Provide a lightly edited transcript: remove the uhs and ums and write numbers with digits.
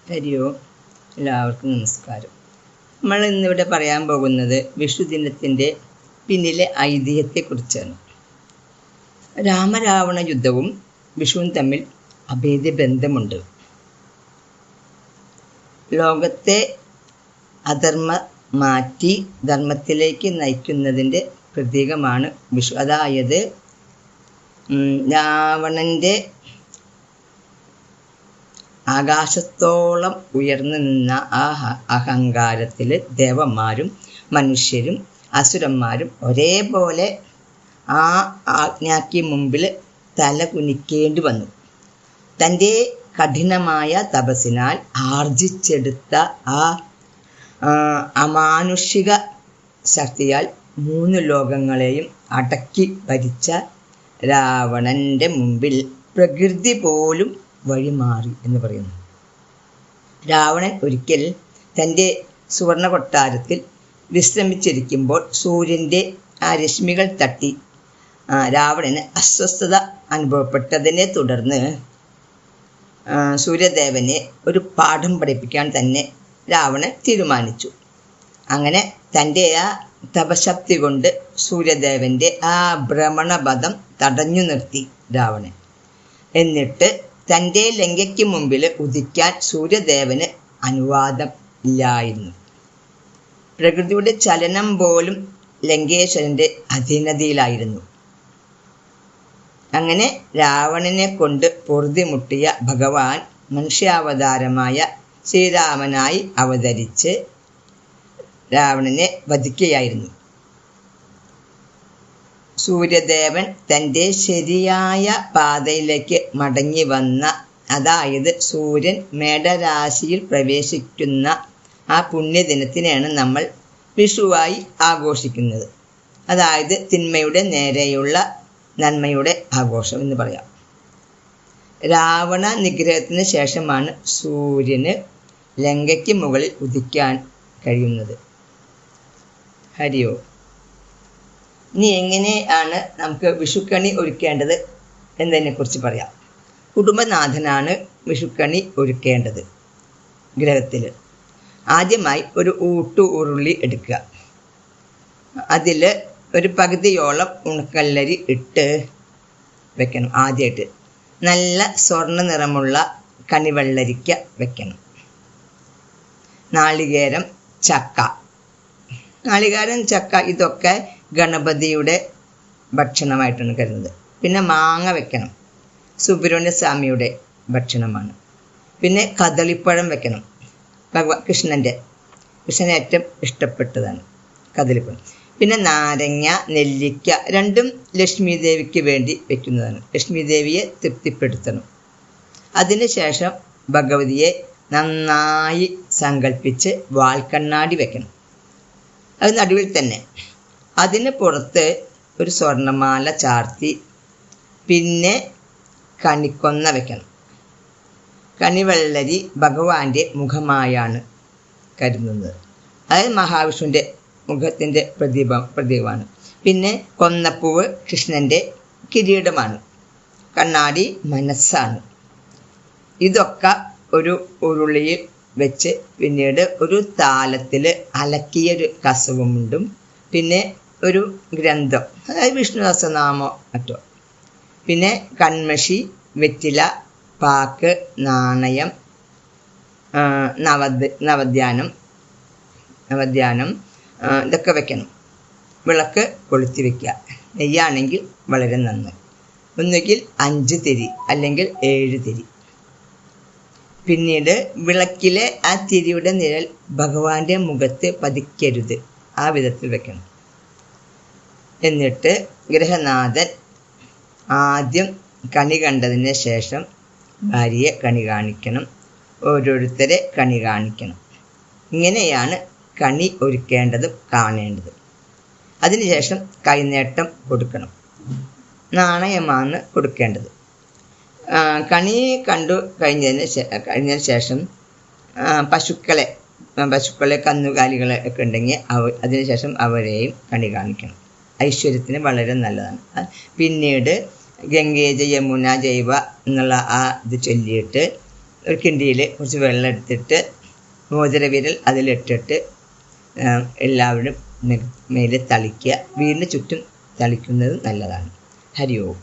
ഹരിയോ, എല്ലാവർക്കും നമസ്കാരം. നമ്മൾ ഇന്നിവിടെ പറയാൻ പോകുന്നത് വിഷുദിനത്തിൻ്റെ പിന്നിലെ ഐതിഹ്യത്തെക്കുറിച്ചാണ്. രാമരാവണ യുദ്ധവും വിഷുവും തമ്മിൽ അഭേദ്യ ബന്ധമുണ്ട്. ലോകത്തെ അധർമ്മ മാറ്റി ധർമ്മത്തിലേക്ക് നയിക്കുന്നതിൻ്റെ പ്രതീകമാണ് വിഷു. അതായത് രാവണൻ്റെ ആകാശത്തോളം ഉയർന്നു നിന്ന ആ അഹങ്കാരത്തിൽ ദേവന്മാരും മനുഷ്യരും അസുരന്മാരും ഒരേപോലെ ആ ആജ്ഞയ്ക്ക് മുമ്പിൽ തല കുനിക്കേണ്ടി വന്നു. തൻ്റെ കഠിനമായ തപസ്സിനാൽ ആർജിച്ചെടുത്ത ആ അമാനുഷിക ശക്തിയാൽ 3 ലോകങ്ങളെയും അടക്കി ഭരിച്ച രാവണൻ്റെ മുമ്പിൽ പ്രകൃതി പോലും വഴിമാറി എന്ന് പറയുന്നു. രാവണൻ ഒരിക്കൽ തൻ്റെ സുവർണ കൊട്ടാരത്തിൽ വിശ്രമിച്ചിരിക്കുമ്പോൾ സൂര്യൻ്റെ ആ രശ്മികൾ തട്ടി രാവണന് അസ്വസ്ഥത അനുഭവപ്പെട്ടതിനെ തുടർന്ന് സൂര്യദേവനെ ഒരു പാഠം പഠിപ്പിക്കാൻ തന്നെ രാവണൻ തീരുമാനിച്ചു. അങ്ങനെ തൻ്റെ ആ തപശക്തി കൊണ്ട് സൂര്യദേവൻ്റെ ആ ഭ്രമണപഥം തടഞ്ഞു നിർത്തി രാവണൻ. എന്നിട്ട് തൻ്റെ ലങ്കയ്ക്ക് മുമ്പിൽ ഉദിക്കാൻ സൂര്യദേവന് അനുവാദം ഇല്ലായിരുന്നു. പ്രകൃതിയുടെ ചലനം പോലും ലങ്കേശ്വരൻ്റെ അധീനതയിലായിരുന്നു. അങ്ങനെ രാവണനെ കൊണ്ട് പൊറുതിമുട്ടിയ ഭഗവാൻ മനുഷ്യാവതാരമായ ശ്രീരാമനായി അവതരിച്ച് രാവണനെ വധിക്കുകയായിരുന്നു. സൂര്യദേവൻ തൻ്റെ ശരിയായ പാതയിലേക്ക് മടങ്ങി വന്ന, അതായത് സൂര്യൻ മേടരാശിയിൽ പ്രവേശിക്കുന്ന ആ പുണ്യദിനത്തിനാണ് നമ്മൾ വിഷുവായി ആഘോഷിക്കുന്നത്. അതായത് തിന്മയുടെ നേരെയുള്ള നന്മയുടെ ആഘോഷം എന്ന് പറയാം. രാവണ നിഗ്രഹത്തിന് ശേഷമാണ് സൂര്യന് ലങ്കയ്ക്ക് മുകളിൽ ഉദിക്കാൻ കഴിയുന്നത്. ഹരിയോ. ഇനി എങ്ങനെയാണ് നമുക്ക് വിഷുക്കണി ഒരുക്കേണ്ടത് എന്നതിനെക്കുറിച്ച് പറയാം. കുടുംബനാഥനാണ് വിഷുക്കണി ഒരുക്കേണ്ടത്. ഗ്രഹത്തിൽ ആദ്യമായി ഒരു ഉരുളി എടുക്കുക. അതിൽ ഒരു പകുതിയോളം ഉണക്കല്ലരി ഇട്ട് വെക്കണം. ആദ്യമായിട്ട് നല്ല സ്വർണ്ണ നിറമുള്ള കണിവെള്ളരിക്ക വെക്കണം. നാളികേരം, ചക്ക ഇതൊക്കെ ഗണപതിയുടെ ഭക്ഷണമായിട്ടാണ് കരുതുന്നത്. പിന്നെ മാങ്ങ വെക്കണം, സുബ്രഹ്മണ്യസ്വാമിയുടെ ഭക്ഷണമാണ്. പിന്നെ കദളിപ്പഴം വെക്കണം, കൃഷ്ണന് ഏറ്റവും ഇഷ്ടപ്പെട്ടതാണ് കദളിപ്പഴം. പിന്നെ നാരങ്ങ, നെല്ലിക്ക രണ്ടും ലക്ഷ്മി ദേവിക്ക് വേണ്ടി വെക്കുന്നതാണ്. ലക്ഷ്മി ദേവിയെ തൃപ്തിപ്പെടുത്തണം. അതിനുശേഷം ഭഗവതിയെ നന്നായി സങ്കല്പിച്ച് വാൽക്കണ്ണാടി വെക്കണം. അത് നടുവിൽ തന്നെ. അതിന് പുറത്ത് ഒരു സ്വർണ്ണമാല ചാർത്തി പിന്നെ കണിക്കൊന്ന വെക്കണം. കണിവെള്ളരി ഭഗവാന്റെ കരുതുന്നത്. അതായത് മഹാവിഷ്ണുവിൻ്റെ മുഖത്തിൻ്റെ പ്രതീകമാണ്. പിന്നെ കൊന്നപ്പൂവ് കൃഷ്ണൻ്റെ കിരീടമാണ്. കണ്ണാടി മനസ്സാണ്. ഇതൊക്കെ ഒരു ഉരുളിയിൽ വെച്ച് പിന്നീട് ഒരു താലത്തിൽ അലക്കിയൊരു കസവുമുണ്ടും പിന്നെ ഒരു ഗ്രന്ഥം, അതായത് വിഷ്ണു സഹസ്രനാമോ മറ്റോ, പിന്നെ കൺമഷി, വെറ്റില, പാക്ക്, നാണയം, നവദ്യാനം ഇതൊക്കെ വെക്കണം. വിളക്ക് കൊളുത്തി വയ്ക്കുക. നെയ്യാണെങ്കിൽ വളരെ നന്ന്. ഒന്നുകിൽ 5 തിരി അല്ലെങ്കിൽ 7 തിരി. പിന്നീട് വിളക്കിലെ ആ തിരിയുടെ നിഴൽ ഭഗവാന്റെ മുഖത്ത് പതിക്കരുത്, ആ വിധത്തിൽ വെക്കണം. എന്നിട്ട് ഗൃഹനാഥൻ ആദ്യം കണി കണ്ടതിന് ശേഷം ഭാര്യയെ കണി കാണിക്കണം, ഓരോരുത്തരെ കണി കാണിക്കണം. ഇങ്ങനെയാണ് കണി ഒരുക്കേണ്ടതും കാണേണ്ടതും. അതിനുശേഷം കൈനീട്ടം കൊടുക്കണം. നാണയമാണ് കൊടുക്കേണ്ടത്. കണി കണ്ടു കഴിഞ്ഞതിന് ശേഷം പശുക്കളെ കന്നുകാലികളെ ഒക്കെ ഉണ്ടെങ്കിൽ അതിനുശേഷം അവരെയും കണി കാണിക്കണം. ഐശ്വര്യത്തിന് വളരെ നല്ലതാണ്. പിന്നീട് ഗംഗേ യമുന ജൈവ എന്നുള്ള ആ ഇത് ചൊല്ലിയിട്ട് ഒരു കിണ്ടിയിൽ കുറച്ച് വെള്ളം എടുത്തിട്ട് മോതിരവിരൽ അതിലിട്ടിട്ട് എല്ലാവരും മേലെ തളിക്കുക. വീടിന് ചുറ്റും തളിക്കുന്നത് നല്ലതാണ്. ഹരി ഓം.